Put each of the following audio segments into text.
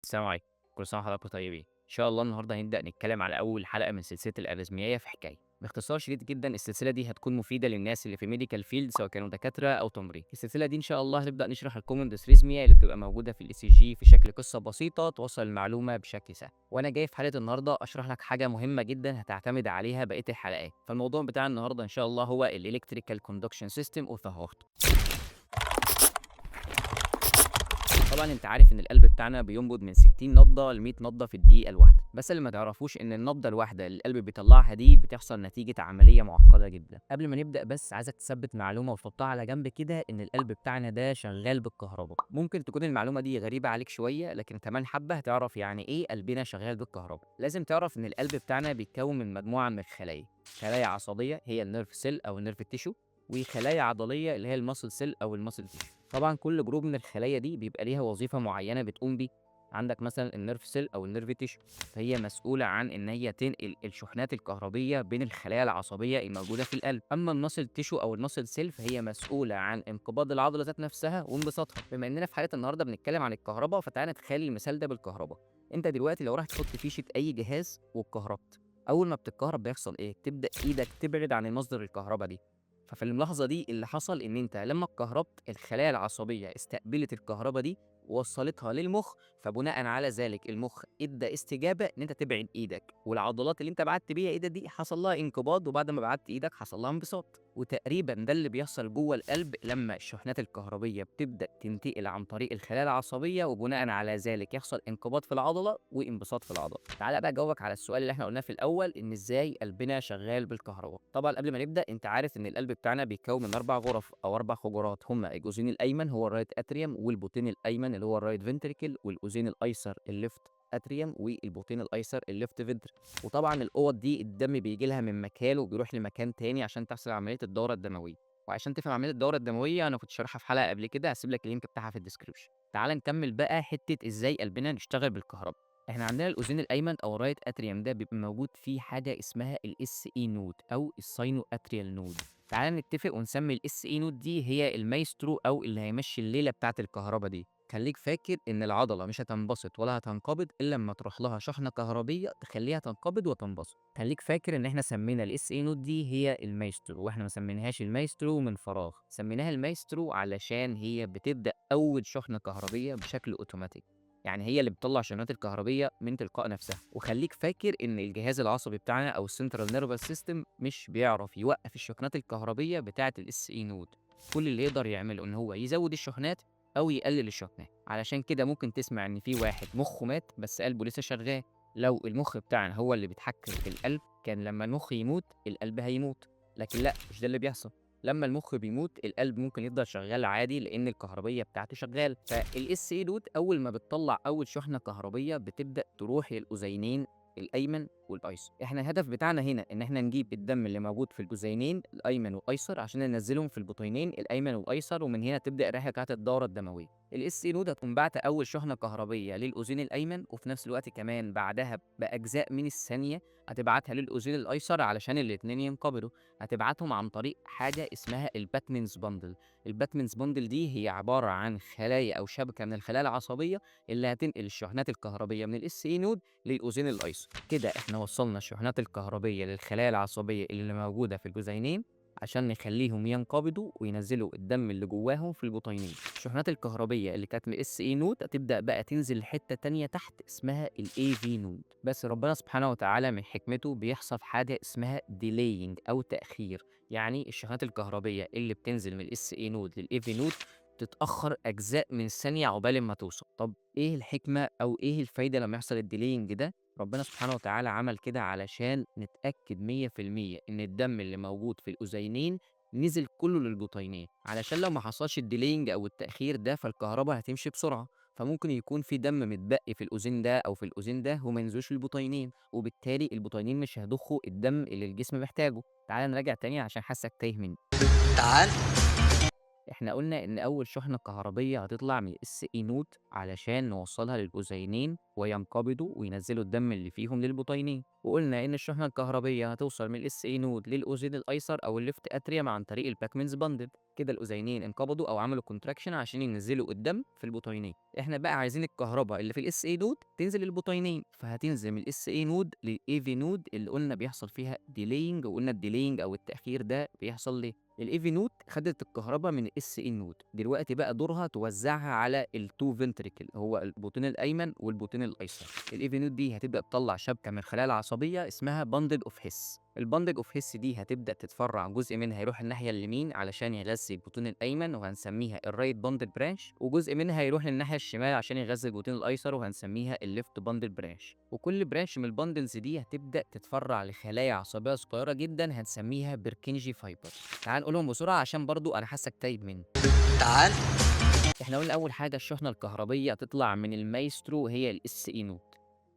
السلام عليكم، كل سنة وحضراتكم طيبين. إن شاء الله النهارده هنبدأ نتكلم على أول حلقة من سلسلة الأريزمية في حكاية. باختصار شديد جدا السلسلة دي هتكون مفيدة للناس اللي في ميديكال فيلد سواء كانوا دكاترة أو تمريض. السلسلة دي إن شاء الله هنبدأ نشرح الكومن ديسريزميا اللي بتبقى موجودة في الإي سي جي في شكل قصة بسيطة توصل المعلومة بشكل سهل. وأنا جاي في حلقة النهارده أشرح لك حاجة مهمة جدا هتعتمد عليها بقية الحلقات. فالموضوع بتاع النهارده إن شاء الله هو الإلكتريكال كوندكشن سيستم أوف ذا هارت. طبعًا أنت عارف إن القلب بتاعنا بينبض من 60 نبضة ل100 نبضة في الدقيقة الواحدة، بس اللي ما تعرفوش إن النبضة الواحدة اللي القلب بيطلعها دي بتحصل نتيجة عملية معقدة جدًا. قبل ما نبدأ بس عايزك تثبت معلومة وتحطها على جنب كده إن القلب بتاعنا ده شغال بالكهربا. ممكن تكون المعلومة دي غريبة عليك شوية لكن كمان حبة هتعرف يعني إيه قلبنا شغال بالكهربا. لازم تعرف إن القلب بتاعنا بيتكون من مجموعة من الخلايا، خلايا عصبية هي النيرف سيل أو النيرف تيشو، وخلايا عضلية اللي هي الماسل سيل أو الماسل تيشو. طبعًا كل جروب من الخلايا دي بيبقى ليها وظيفة معينة بتقوم بيه. عندك مثلًا النيرف سيل أو النيرف تيشو، فهي مسؤولة عن إن هي تنقل الشحنات الكهربية بين الخلايا العصبية الموجودة في القلب. أما الماسل تيشو أو الماسل سيل فهي مسؤولة عن انقباض العضلة ذات نفسها وانبساطها. بما إننا في حلقة النهارده بنتكلم عن الكهربا فتعالَ نتخيل المثال ده بالكهربا. أنت دلوقتي لو رحت تحط فيشة أي جهاز واتكهربت، أول ما بتتكهرب بيحصل إيه؟ تبدأ إيدك تبعد عن مصدر الكهربا دي. ففي اللحظة دي اللي حصل إن أنت لمّا اتكهربت الخلايا العصبية استقبلت الكهربا دي ووصّلتها للمخ، فبناءً على ذلك المخ ادّى استجابة إن أنت تبعد إيدك، والعضلات اللي أنت بعدت بيها إيدك دي حصل لها انقباض، وبعد ما بعدت إيدك حصل لها انبساط. وتقريبًا ده اللي بيحصل جوّه القلب لمّا الشحنات الكهربية بتبدأ تنتقل عن طريق الخلايا العصبية، وبناءً على ذلك يحصل انقباض في العضلة وانبساط في العضلة. تعالَ بقى أجاوبك على السؤال اللي إحنا قلناه في الأول إن إزاي قلبنا شغال بالكهربا. طبعًا قبل ما نبدأ أنت عارف إن القلب بتاعنا بيتكون من 4 غرف أو 4 حجرات، هُم الجزء الأيمن هو الرايت أتريوم، والبطين الأيمن اللي هو الرايت فنتريكل، والأذين الأيسر الليفت أتريوم، والبطين الأيسر الليفت فنتريكل. وطبعًا الأوض دي الدم بييجي لها من مكان وبيروح لمكان تاني عشان تحصل عملية الدورة الدموية. وعشان تفهم عملية الدورة الدموية أنا كنت شارحها في حلقة قبل كده هاسيب لك اللينك بتاعها في الdescription. تعالَ نكمل بقى حتة إزاي قلبنا بيشتغل بالكهربا. إحنا عندنا الأذين الأيمن أو الرايت أتريوم ده بيبقى موجود فيه حاجة اسمها الSE node أو الsino atrial node. تعالَ نتفق ونسمي الSE node دي هي المايسترو أو اللي هيمشّي الليلة بتاعة الكهربا دي. خلّيك فاكر إن العضلة مش هتنبسط ولا هتنقبض إلا أمّا تروح لها شحنة كهربية تخلّيها تنقبض وتنبسط. خلّيك فاكر إن إحنا سمينا الSE node دي هي المايسترو، وإحنا ما سميناهاش المايسترو من فراغ، سميناها المايسترو علشان هي بتبدأ أول شحنة كهربية بشكل أوتوماتيك. يعني هي اللي بتطلّع الشحنات الكهربية من تلقاء نفسها. وخلّيك فاكر إن الجهاز العصبي بتاعنا أو الcentral nervous system مش بيعرف يوقّف الشحنات الكهربية بتاعة الSE node. كل اللي يقدر يعمله إن هو يزوّد الشحنات أو يقلل الشحنات. علشان كده ممكن تسمع إن في واحد مخه مات بس قلبه لسه شغال. لو المخ بتاعنا هو اللي بيتحكم في القلب كان لمّا المخ يموت القلب هيموت. لكن لأ، مش ده اللي بيحصل. لمّا المخ بيموت القلب ممكن يفضل شغال عادي لإن الكهربية بتاعته شغالة. فالSA node أول ما بتطلّع أول شحنة كهربية بتبدأ تروح للأذينين الأيمن والأيسر. إحنا الهدف بتاعنا هنا إن إحنا نجيب الدم اللي موجود في الأذينين الأيمن والأيسر عشان ننزّلهم في البطينين الأيمن والأيسر، ومن هنا تبدأ الرحلة بتاعة الدورة الدموية. الSA node هتقوم باعتة أول شحنة كهربية للأذين الأيمن، وفي نفس الوقت كمان بعدها بأجزاء من الثانية هتبعتها للأذين الأيسر علشان الاتنين ينقبضوا. هتبعتهم عن طريق حاجة اسمها الباتمنز باندل. الباتمنز باندل دي هي عبارة عن خلايا أو شبكة من الخلايا العصبية اللي هتنقل الشحنات الكهربية من الSA node للأذين الأيسر. كده إحنا وصلنا الشحنات الكهربية للخلايا العصبية اللي موجودة في الجزيئين عشان نخليهم ينقبضوا وينزلوا الدم اللي جواهم في البطينين. الشحنات الكهربية اللي كانت من الSA node هتبدأ بقى تنزل لحتة تانية تحت اسمها الAV node. بس ربنا سبحانه وتعالى من حكمته بيحصل حاجة اسمها delaying أو تأخير. يعني الشحنات الكهربية اللي بتنزل من الSA node للAV node تتأخر أجزاء من الثانية عقبال ما توصل. طب إيه الحكمة أو إيه الفايدة لما يحصل الdelaying ده؟ ربنا سبحانه وتعالى عمل كده علشان نتأكد 100% إن الدم اللي موجود في الأذينين نزل كله للبطينين، علشان لو ما حصلش الديلينج أو التأخير ده فالكهربا هتمشي بسرعة. فممكن يكون في دم متبقي في الأذين ده أو في الأذين ده وما ينزلوش للبطينين، وبالتالي البطينين مش هيضخوا الدم اللي الجسم محتاجه. تعال نراجع تاني عشان حاسك تايه مني. تعال. احنا قلنا ان اول شحنة كهربية هتطلع من الاس اي نود علشان نوصلها للاذينين وينقبضوا وينزلوا الدم اللي فيهم للبطينين، وقلنا ان الشحنة الكهربية هتوصل من الاس اي نود للاذين الايسر او الليفت اتريوم عن طريق الباكمنز باندل. كده الاذينين انقبضوا او عملوا كونتراكشن عشان ينزلوا الدم في البطينين. احنا بقى عايزين الكهرباء اللي في الاس اي نود تنزل للبطينين، فهتنزل من الاس اي نود للاي في نود اللي قلنا بيحصل فيها ديلينج، وقلنا الديلينج او التاخير ده بيحصل ليه؟ الاي في نود خدت الكهرباء من الاس اي نود، دلوقتي بقى دورها توزعها على التو فنتريكل، هو البطين الايمن والبطين الايسر. الاي في نود دي هتبدا تطلع شبكه من الخلايا العصبيه اسمها باندل اوف هيس. الباندل اوف هيس دي هتبدا تتفرع، جزء منها يروح الناحيه اليمين علشان يغذي البطين الايمن وهنسميها الرايت باندل برانش، وجزء منها يروح للناحيه الشمال عشان يغذي البطين الايسر وهنسميها الليفت باندل برانش. وكل برانش من الباندلز دي هتبدا تتفرع لخلايا عصبيه صغيره جدا هنسميها بيركنجي فايبر. تعال نقولهم بسرعه عشان برضو انا حاسك تايب مني. تعال. احنا قلنا اول حاجه الشحنه الكهربيه هتطلع من المايسترو هي الاس اي نود.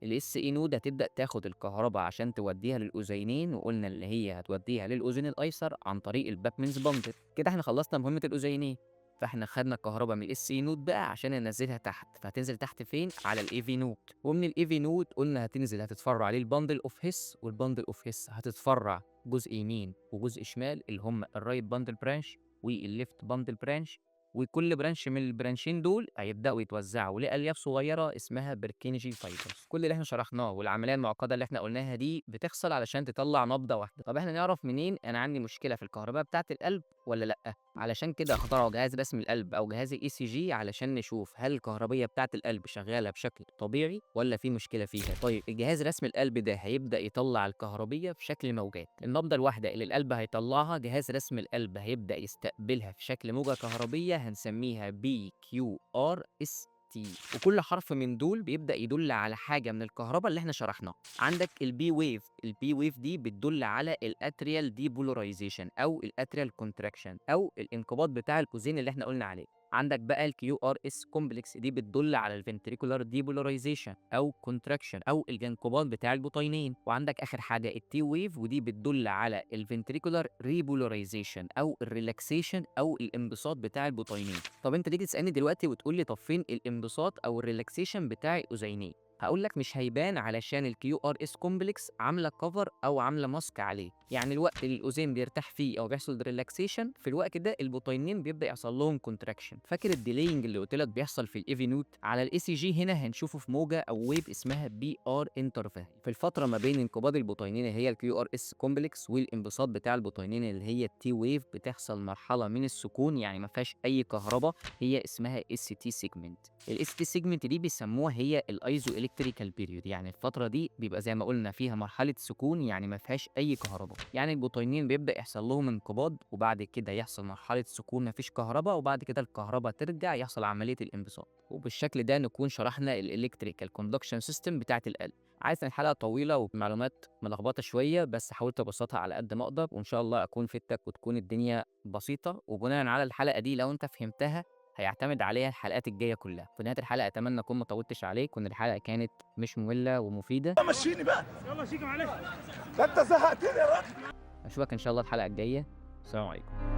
الاس اي نود هتبدا تاخد الكهرباء عشان توديها للاذينين، وقلنا اللي هي هتوديها للاذين الايسر عن طريق الباكمنز باندل. كده احنا خلصنا مهمه الاذينين، فاحنا خدنا الكهرباء من الاس اي نود بقى عشان ننزلها تحت، فهتنزل تحت فين؟ على الاي في نود. ومن الاي في نود قلنا هتنزل هتتفرع عليه الباندل اوف هيس، والباندل اوف هيس هتتفرع جزء يمين وجزء شمال اللي هم الرايت باندل برانش والليفت باندل برانش، وكل برانش من البرانشين دول هيبداوا يتوزعوا لالياف صغيره اسمها بيركينجي فايبرز. كل اللي احنا شرحناه والعمليه المعقده اللي احنا قلناها دي بتحصل علشان تطلع نبضه واحده. طب احنا نعرف منين انا عندي مشكله في الكهرباء بتاعه القلب ولا لا؟ علشان كده اخترعوا جهاز رسم القلب او جهاز الاي سي جي علشان نشوف هل الكهربيه بتاعه القلب شغاله بشكل طبيعي ولا في مشكله فيها. طيب الجهاز رسم القلب ده هيبدا يطلع الكهربيه في شكل موجات. النبضه الواحده اللي القلب هيطلعها جهاز رسم القلب هيبدا يستقبلها في شكل موجه كهربيه هنسميها بي كيو ار اس تي، وكل حرف من دول بيبدا يدل على حاجه من الكهرباء اللي احنا شرحناها. عندك البي ويف، البي ويف دي بتدل على الاتريال ديبولاريزيشن او الاتريال كونتراكشن او الانقباض بتاع الاذين اللي احنا قلنا عليه. عندك بقى الكيو ار اس كومبلكس دي بتدل على الفنتريكولار ديبولاريزيشن او كونتراكشن او الانقباض بتاع البطينين. وعندك اخر حاجه التي ويف، ودي بتدل على الفنتريكولار ريبولاريزيشن او الريلاكسيشن او الانبساط بتاع البطينين. طب انت تيجي تسالني دلوقتي وتقول لي طب فين الانبساط او الريلاكسيشن بتاع الاذينين؟ هقول لك مش هيبان علشان الكيو ار اس كومبلكس عامله كفر او عامله ماسك عليه، يعني الوقت اللي الاذين بيرتاح فيه او بيحصل ريلاكسيشن في الوقت ده البطينين بيبدا يحصل لهم كونتراكشن. فاكر الديلينج اللي قلت لك بيحصل في الاي في نوت؟ على الاي سي جي هنا هنشوفه في موجه او ويف اسمها بي ار انترفال، في الفتره ما بين انقباض البطينين اللي هي الكيو ار اس كومبلكس والانبساط بتاع البطينين اللي هي التي ويف بتحصل مرحله من السكون، يعني ما فيهاش اي كهرباء، هي اسمها اس تي سيجمنت. الاس تي سيجمنت دي بيسموها هي الايزو الكتريكال بيريود، يعني الفتره دي بيبقى زي ما قلنا فيها مرحله سكون، يعني ما فيهاش اي كهرباء، يعني البطينين بيبدا يحصل لهم انقباض وبعد كده يحصل مرحله سكون ما فيش كهرباء، وبعد كده الكهرباء ترجع يحصل عمليه الانبساط. وبالشكل ده نكون شرحنا الالكتريكال كوندكشن سيستم بتاعه القلب. عايز الحلقه طويله ومعلومات ملخبطه شويه، بس حاولت ابسطها على قد ما اقدر، وان شاء الله اكون فدتك وتكون الدنيا بسيطه. وبناء على الحلقه دي لو انت فهمتها هيعتمد عليها الحلقات الجايه كلها. في نهايه الحلقه اتمنى اكون ما طولتش عليك وان الحلقه كانت مش ممله ومفيده. مشيني بقى، يلا شيك معلش، ده انت زهقتني يا راجل. اشوفك ان شاء الله الحلقه الجايه. السلام عليكم.